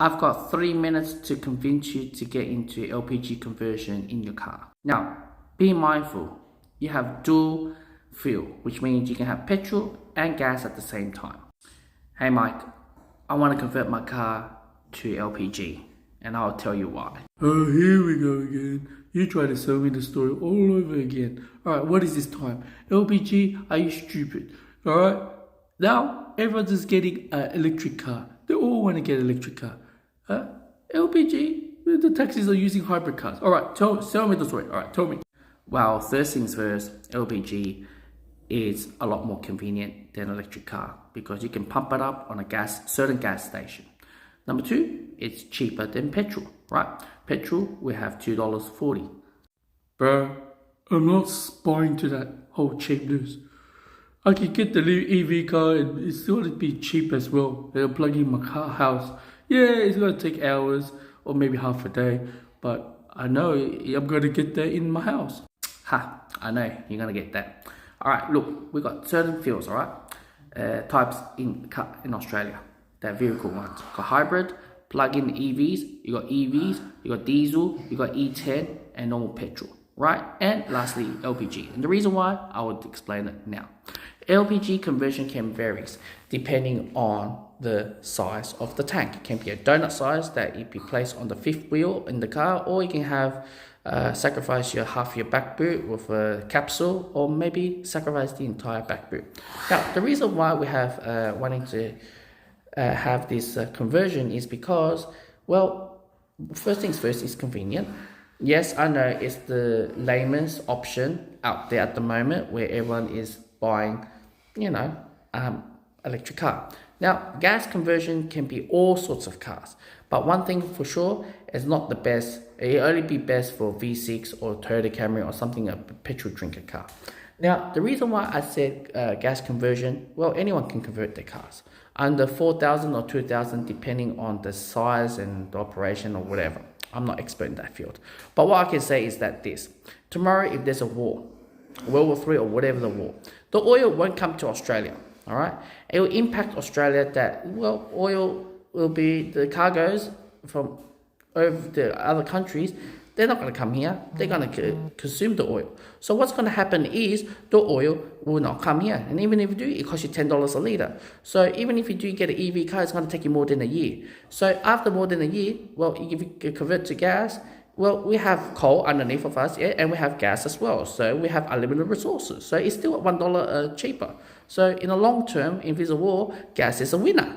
I've got 3 minutes to convince you to get into LPG conversion in your car. Now, be mindful, you have dual fuel, which means you can have petrol and gas at the same time. Hey Mike, I want to convert my car to LPG, and I'll tell you why. Oh, here we go again. You try to sell me the story all over again. Alright, what is this time? LPG? Are you stupid? Alright? Now, everyone's just getting an electric car. They all want to get an electric car. LPG? The taxis are using hybrid cars. Alright, tell me the story. Alright, tell me. Well, first things first, LPG is a lot more convenient than an electric car because you can pump it up on a certain gas station. Number two, it's cheaper than petrol, right? Petrol, we have $2.40. Bro, I'm not buying to that whole cheap news. I could get the EV car and it's going to be cheap as well. They'll plug in my house. Yeah, it's going to take hours or maybe half a day, but I know I'm going to get that in my house. Ha, I know you're going to get that. All right, look, we got certain fuels, all right, types in Australia. They're very cool ones. Got hybrid, plug-in EVs, you got EVs, you got diesel, you got E10, and normal petrol, right? And lastly, LPG. And the reason why, I would explain it now. LPG conversion can vary depending on the size of the tank. It can be a donut size that it be placed on the fifth wheel in the car, or you can have sacrifice half your back boot with a capsule, or maybe sacrifice the entire back boot. Now, the reason why we have wanting to have this conversion is because, well, first things first, it's convenient. Yes, I know it's the lamest option out there at the moment where everyone is buying, electric car. Now, gas conversion can be all sorts of cars, but one thing for sure is not the best. It'll only be best for V6 or Toyota Camry or something, a petrol drinker car. Now, the reason why I said gas conversion, well, anyone can convert their cars under 4,000 or 2,000, depending on the size and the operation or whatever. I'm not expert in that field. But what I can say is that tomorrow, if there's a war, World War III or whatever the war, the oil won't come to Australia, all right? It will impact Australia that, well, oil will be the cargoes from over the other countries. They're not going to come here. They're going to consume the oil. So what's going to happen is the oil will not come here. And even if you do, it costs you $10 a litre. So even if you do get an EV car, it's going to take you more than a year. So after more than a year, well, if you convert to gas, well, we have coal underneath of us, yeah, and we have gas as well. So we have unlimited resources. So it's still $1 cheaper. So in the long term, if there's a war, gas is a winner.